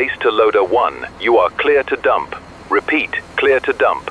base to loader 1. You are clear to dump. Repeat, clear to dump.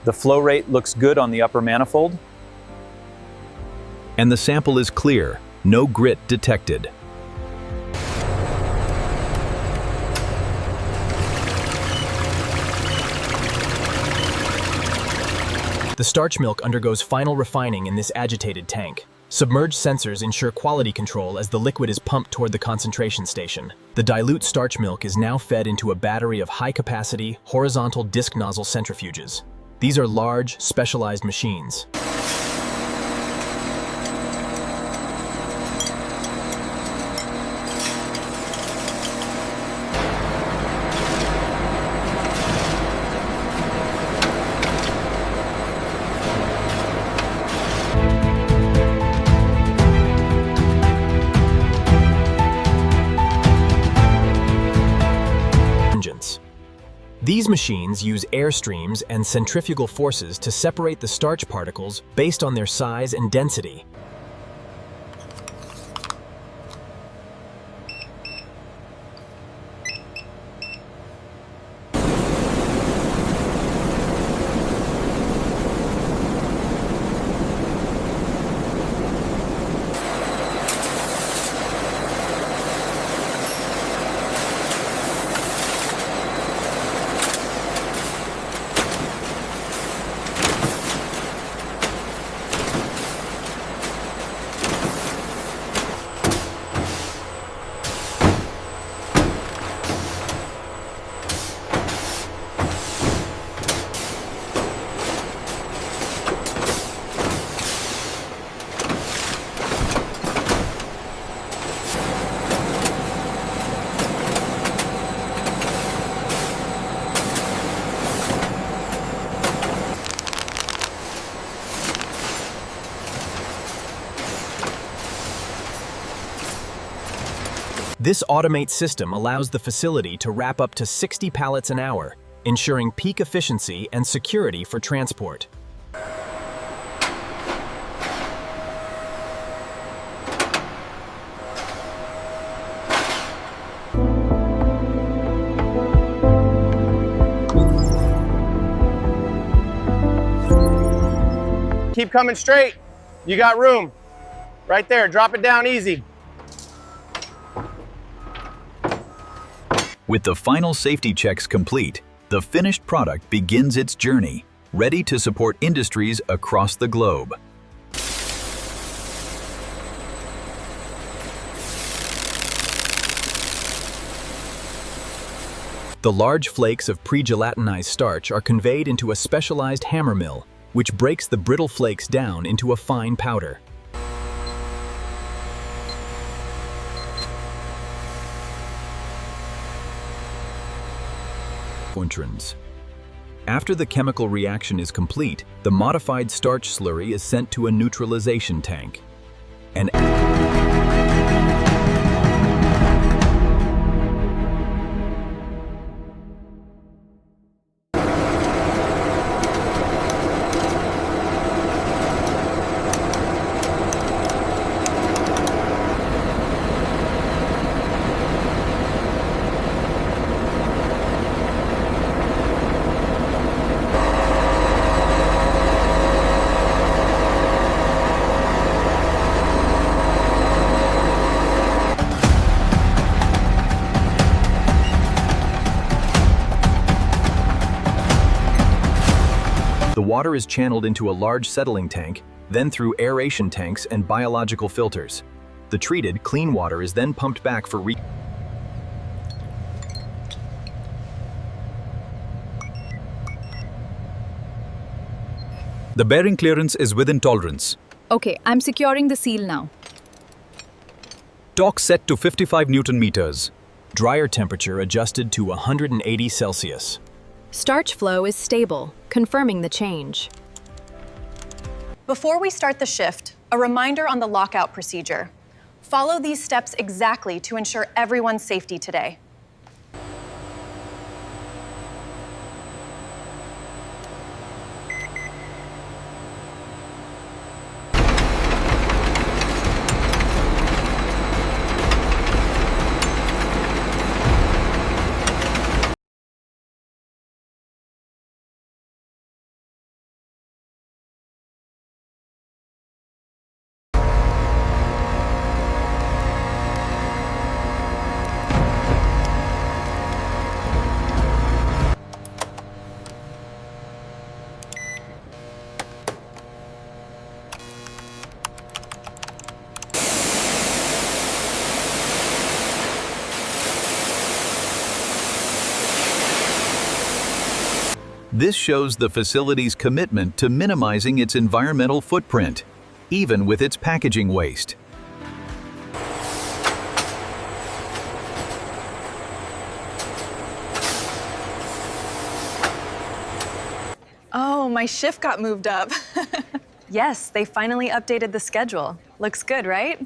The flow rate looks good on the upper manifold. And the sample is clear, no grit detected. The starch milk undergoes final refining in this agitated tank. Submerged sensors ensure quality control as the liquid is pumped toward the concentration station. The dilute starch milk is now fed into a battery of high-capacity, horizontal disc nozzle centrifuges. These are large, specialized machines. These machines use air streams and centrifugal forces to separate the starch particles based on their size and density. This automate system allows the facility to wrap up to 60 pallets an hour, ensuring peak efficiency and security for transport. Keep coming straight. You got room. Right there, drop it down easy. With the final safety checks complete, the finished product begins its journey, ready to support industries across the globe. The large flakes of pre-gelatinized starch are conveyed into a specialized hammer mill, which breaks the brittle flakes down into a fine powder. After the chemical reaction is complete, the modified starch slurry is sent to a neutralization tank. water is channeled into a large settling tank, then through aeration tanks and biological filters. The treated, clean water is then pumped back for The bearing clearance is within tolerance. Okay, I'm securing the seal now. Torque set to 55 Newton meters. Dryer temperature adjusted to 180 Celsius. Starch flow is stable, confirming the change. Before we start the shift, a reminder on the lockout procedure. Follow these steps exactly to ensure everyone's safety today. This shows the facility's commitment to minimizing its environmental footprint, even with its packaging waste. Oh, my shift got moved up. Yes, they finally updated the schedule. Looks good, right?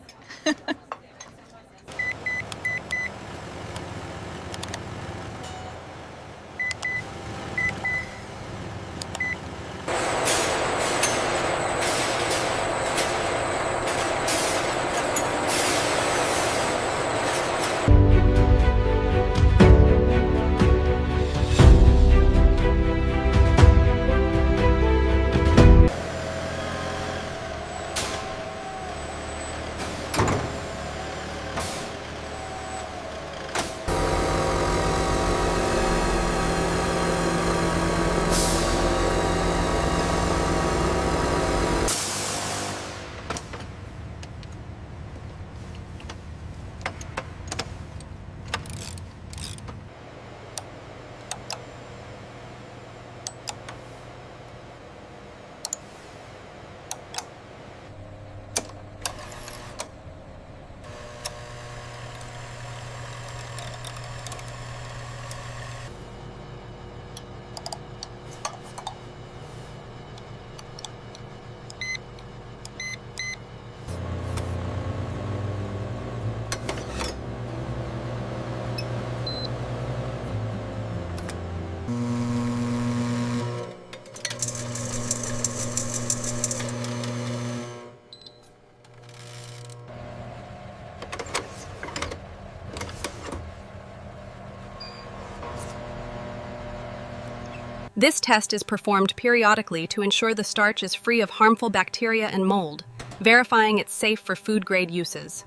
This test is performed periodically to ensure the starch is free of harmful bacteria and mold, verifying it's safe for food-grade uses.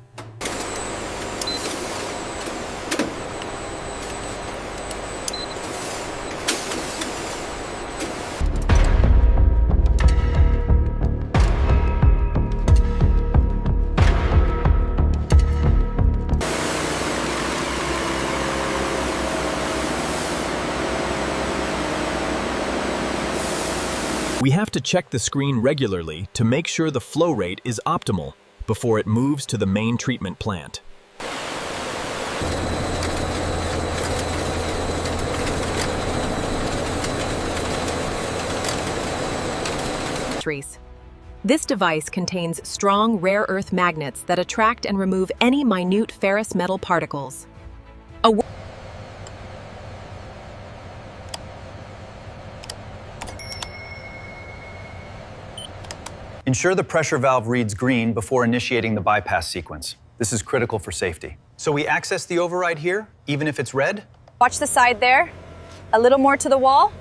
We have to check the screen regularly to make sure the flow rate is optimal before it moves to the main treatment plant. This device contains strong rare earth magnets that attract and remove any minute ferrous metal particles. Ensure the pressure valve reads green before initiating the bypass sequence. This is critical for safety. So we access the override here, even if it's red? Watch the side there. A little more to the wall.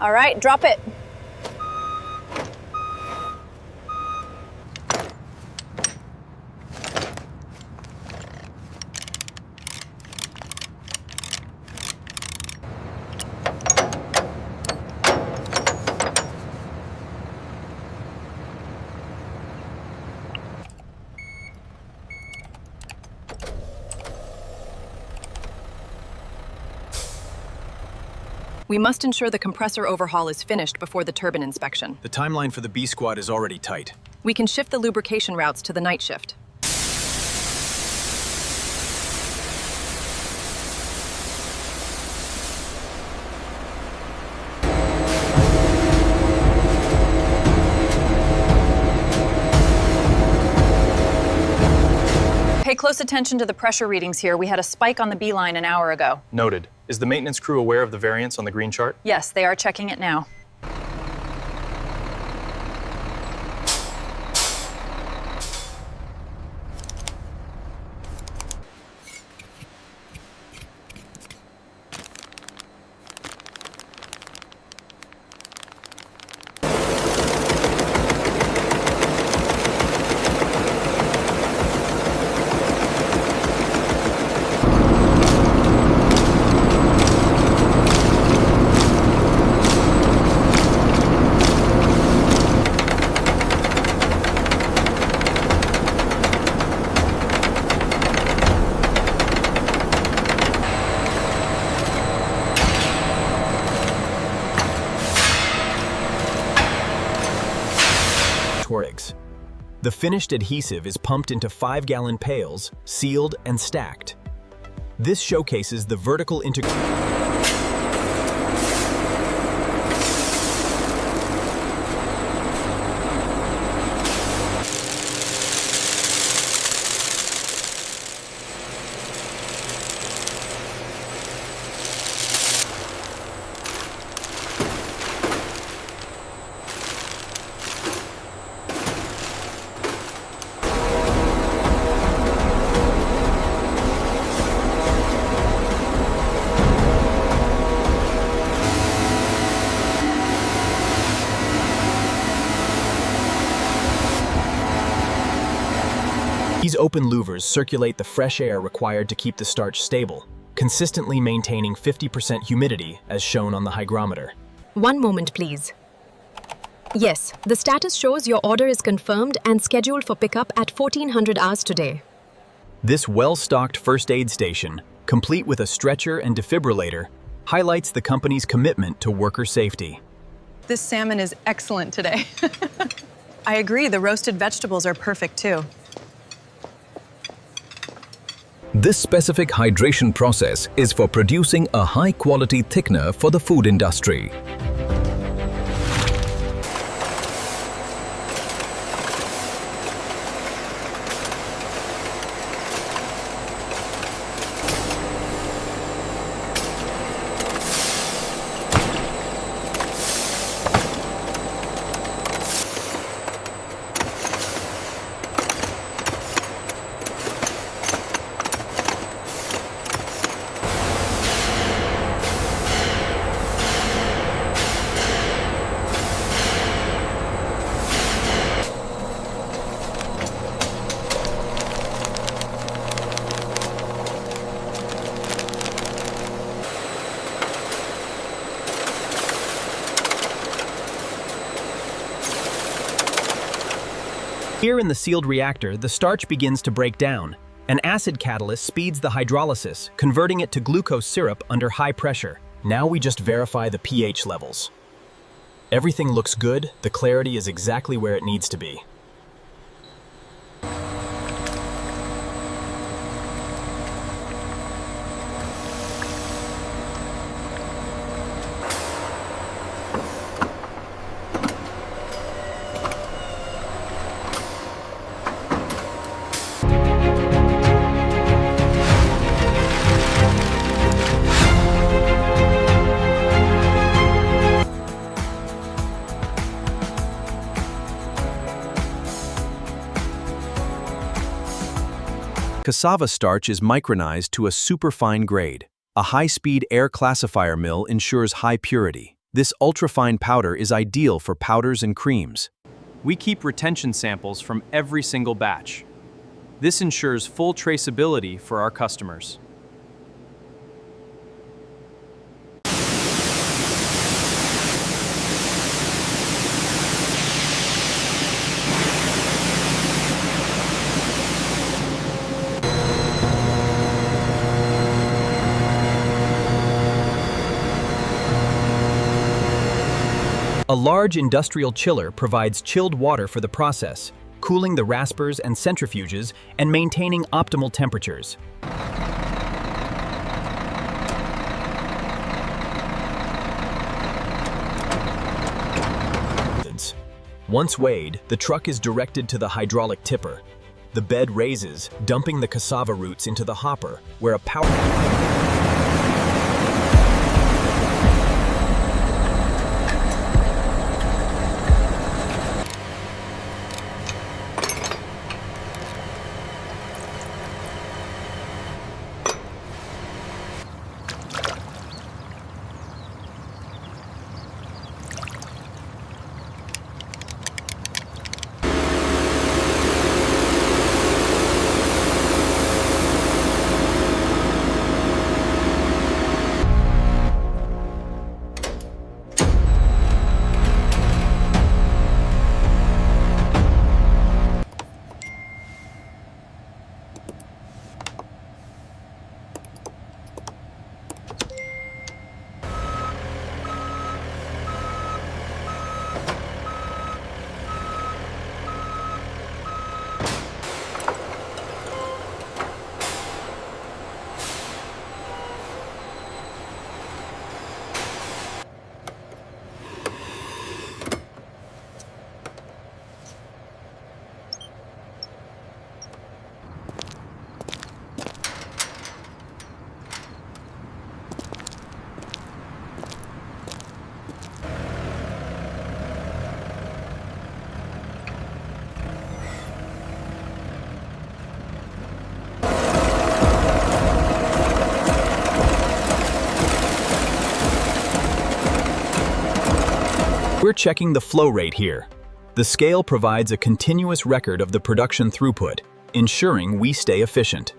All right, drop it. We must ensure the compressor overhaul is finished before the turbine inspection. The timeline for the B squad is already tight. We can shift the lubrication routes to the night shift. Pay close attention to the pressure readings here. We had a spike on the B line an hour ago. Noted. Is the maintenance crew aware of the variance on the green chart? Yes, they are checking it now. The finished adhesive is pumped into 5-gallon pails, sealed and stacked. This showcases the vertical integration. These open louvers circulate the fresh air required to keep the starch stable, consistently maintaining 50% humidity as shown on the hygrometer. One moment, please. Yes, the status shows your order is confirmed and scheduled for pickup at 1400 hours today. This well-stocked first aid station, complete with a stretcher and defibrillator, highlights the company's commitment to worker safety. This salmon is excellent today. I agree, the roasted vegetables are perfect too. This specific hydration process is for producing a high-quality thickener for the food industry. Here in the sealed reactor, the starch begins to break down. An acid catalyst speeds the hydrolysis, converting it to glucose syrup under high pressure. Now we just verify the pH levels. Everything looks good, the clarity is exactly where it needs to be. Cassava starch is micronized to a superfine grade. A high-speed air classifier mill ensures high purity. This ultrafine powder is ideal for powders and creams. We keep retention samples from every single batch. This ensures full traceability for our customers. A large industrial chiller provides chilled water for the process, cooling the raspers and centrifuges and maintaining optimal temperatures. Once weighed, the truck is directed to the hydraulic tipper. The bed raises, dumping the cassava roots into the hopper, where a power... We're checking the flow rate here. The scale provides a continuous record of the production throughput, ensuring we stay efficient.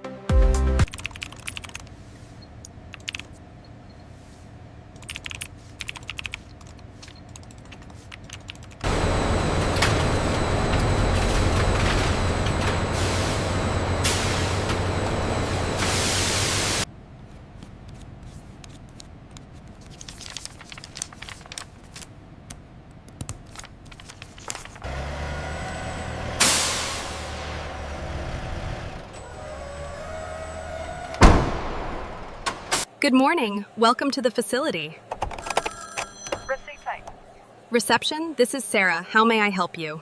Good morning. Welcome to the facility. Reception, this is Sarah. How may I help you?